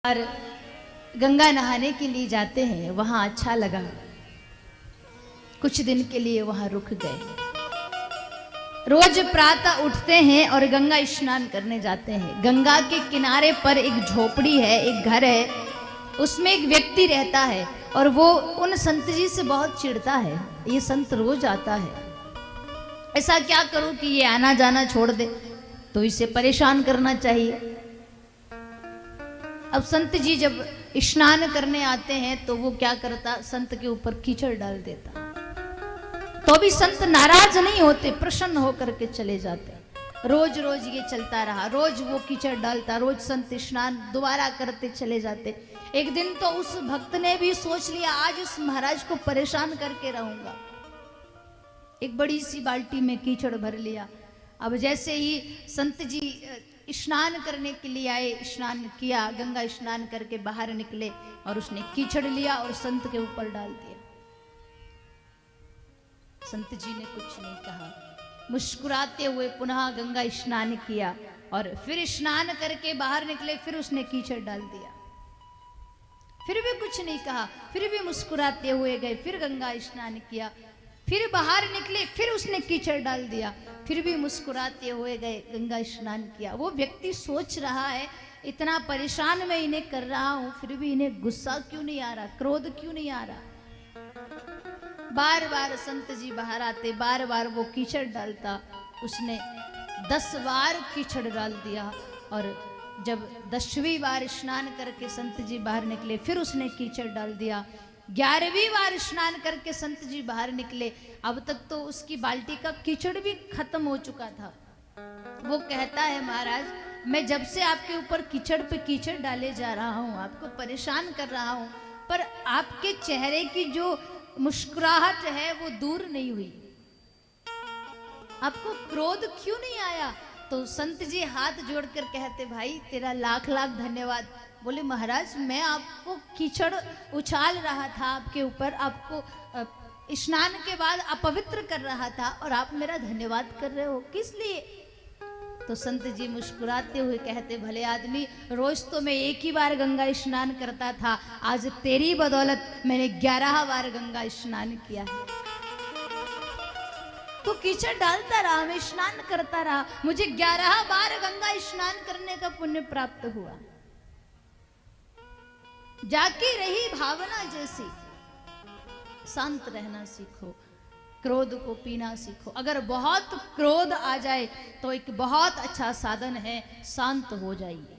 और गंगा नहाने के लिए जाते हैं। वहां अच्छा लगा, कुछ दिन के लिए वहां रुक गए। रोज प्रातः उठते हैं और गंगा स्नान करने जाते हैं। गंगा के किनारे पर एक झोपड़ी है, एक घर है, उसमें एक व्यक्ति रहता है और वो उन संत जी से बहुत चिढ़ता है। ये संत रोज आता है, ऐसा क्या करूं कि ये आना जाना छोड़ दे, तो इसे परेशान करना चाहिए। अब संत जी जब स्नान करने आते हैं तो वो क्या करता, संत के ऊपर कीचड़ डाल देता। तो भी संत नाराज नहीं होते, प्रसन्न होकर के चले जाते। रोज रोज ये चलता रहा, रोज वो कीचड़ डालता, रोज संत स्नान दोबारा करते चले जाते। एक दिन तो उस भक्त ने भी सोच लिया, आज इस महाराज को परेशान करके रहूंगा। एक बड़ी सी बाल्टी में कीचड़ भर लिया। अब जैसे ही संत जी स्नान करने के लिए आए, स्नान किया, गंगा स्नान करके बाहर निकले और उसने कीचड़ लिया और संत के ऊपर डाल दिया। संत जी ने कुछ नहीं कहा, मुस्कुराते हुए पुनः गंगा स्नान किया और फिर स्नान करके बाहर निकले, फिर उसने कीचड़ डाल दिया। फिर भी कुछ नहीं कहा, फिर भी मुस्कुराते हुए गए, फिर गंगा स्नान किया, फिर बाहर निकले, फिर उसने कीचड़ डाल दिया, फिर भी मुस्कुराते हुए गए, गंगा स्नान किया। वो व्यक्ति सोच रहा है, इतना परेशान मैं इन्हें कर रहा हूं, फिर भी इन्हें गुस्सा क्यों नहीं आ रहा, क्रोध क्यों नहीं आ रहा। बार बार संत जी बाहर आते, बार बार वो कीचड़ डालता। उसने 10 बार कीचड़ डाल दिया और जब 10वीं बार स्नान करके संत जी बाहर निकले, फिर उसने कीचड़ डाल दिया। 11वीं बार स्नान करके संत जी बाहर निकले। अब तक तो उसकी बाल्टी का कीचड़ भी खत्म हो चुका था। वो कहता है, महाराज मैं जब से आपके ऊपर कीचड़ पे कीचड़ डाले जा रहा हूँ, आपको परेशान कर रहा हूँ, पर आपके चेहरे की जो मुस्कुराहट है वो दूर नहीं हुई। आपको क्रोध क्यों नहीं आया। तो संत जी हाथ जोड़कर कहते, भाई तेरा लाख लाख धन्यवाद। बोले, महाराज मैं आपको कीचड़ उछाल रहा था आपके ऊपर, आपको स्नान के बाद अपवित्र कर रहा था और आप मेरा धन्यवाद कर रहे हो, किस लिए। तो संत जी मुस्कुराते हुए कहते, भले आदमी, रोज तो मैं एक ही बार गंगा स्नान करता था, आज तेरी बदौलत मैंने 11 बार गंगा स्नान किया है। तो कीचड़ डालता रहा, मैं स्नान करता रहा, मुझे 11 बार गंगा स्नान करने का पुण्य प्राप्त हुआ। जाकी रही भावना जैसी, शांत रहना सीखो, क्रोध को पीना सीखो। अगर बहुत क्रोध आ जाए तो एक बहुत अच्छा साधन है, शांत हो जाइए।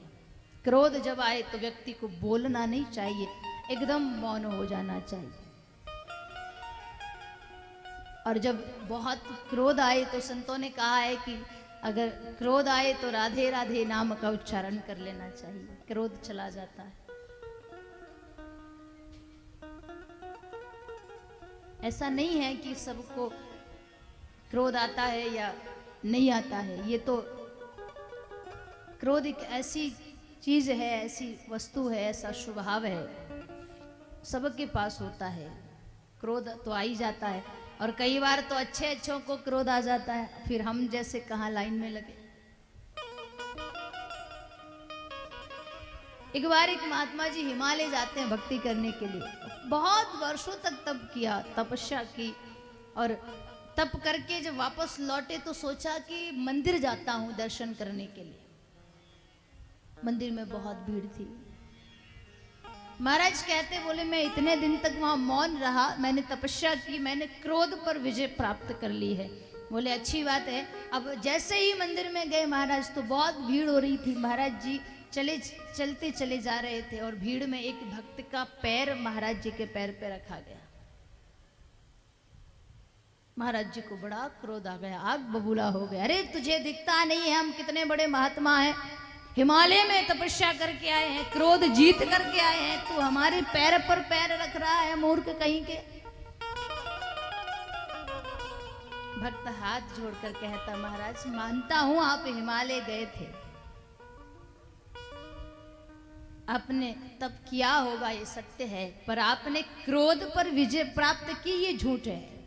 क्रोध जब आए तो व्यक्ति को बोलना नहीं चाहिए, एकदम मौन हो जाना चाहिए। और जब बहुत क्रोध आए तो संतों ने कहा है कि अगर क्रोध आए तो राधे राधे नाम का उच्चारण कर लेना चाहिए, क्रोध चला जाता है। ऐसा नहीं है कि सबको क्रोध आता है या नहीं आता है। ये तो क्रोध एक ऐसी चीज है, ऐसी वस्तु है, ऐसा स्वभाव है, सबके पास होता है। क्रोध तो आ ही जाता है और कई बार तो अच्छे अच्छों को क्रोध आ जाता है, फिर हम जैसे कहाँ लाइन में लगे। एक बार एक महात्मा जी हिमालय जाते हैं भक्ति करने के लिए। बहुत वर्षों तक तप किया, तपस्या की, और तप करके जब वापस लौटे तो सोचा कि मंदिर जाता हूं दर्शन करने के लिए। मंदिर में बहुत भीड़ थी। महाराज कहते, बोले मैं इतने दिन तक वहां मौन रहा, मैंने तपस्या की, मैंने क्रोध पर विजय प्राप्त कर ली है। बोले अच्छी बात है। अब जैसे ही मंदिर में गए महाराज तो बहुत भीड़ हो रही थी। महाराज जी चलते चले जा रहे थे और भीड़ में एक भक्त का पैर महाराज जी के पैर पे रखा गया। महाराज जी को बड़ा क्रोध आ गया, आग बबूला हो गया। अरे तुझे दिखता नहीं है हम कितने बड़े महात्मा हैं, हिमालय में तपस्या करके आए हैं, क्रोध जीत करके आए हैं, तू हमारे पैर पर पैर रख रहा है, मूर्ख कहीं के। भक्त हाथ जोड़कर कहता, महाराज मानता हूं आप हिमालय गए थे, आपने तप किया होगा, ये सत्य है, पर आपने क्रोध पर विजय प्राप्त की, ये झूठ है।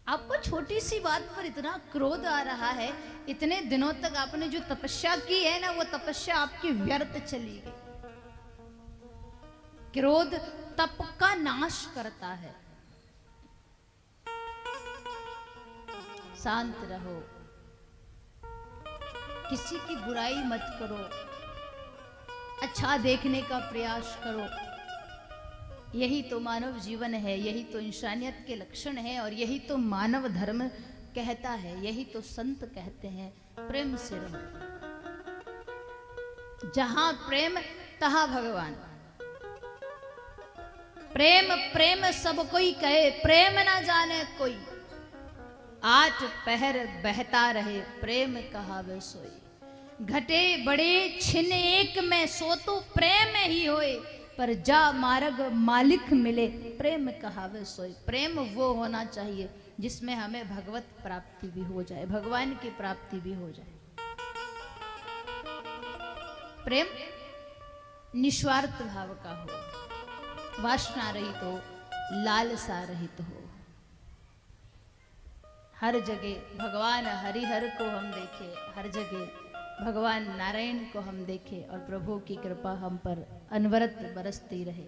आपको छोटी सी बात पर इतना क्रोध आ रहा है। इतने दिनों तक आपने जो तपस्या की है ना, वो तपस्या आपकी व्यर्थ चली गई। क्रोध तप का नाश करता है। शांत रहो, किसी की बुराई मत करो, अच्छा देखने का प्रयास करो। यही तो मानव जीवन है, यही तो इंसानियत के लक्षण है, और यही तो मानव धर्म कहता है, यही तो संत कहते हैं। प्रेम से रहो, जहां प्रेम तहां भगवान। प्रेम प्रेम सब कोई कहे, प्रेम ना जाने कोई। 8 पहर बहता रहे, प्रेम कहावे सोई। घटे बड़े छिन एक में, सो तो प्रेम ही होए। पर जा मार्ग मालिक मिले, प्रेम कहावे सोई। प्रेम वो होना चाहिए जिसमें हमें भगवत प्राप्ति भी हो जाए, भगवान की प्राप्ति भी हो जाए। प्रेम निस्वार्थ भाव का हो, वासना रहित हो, लालसा रहित हो। हर जगह भगवान हरिहर को हम देखें, हर जगह भगवान नारायण को हम देखें, और प्रभु की कृपा हम पर अनवरत बरसती रहे।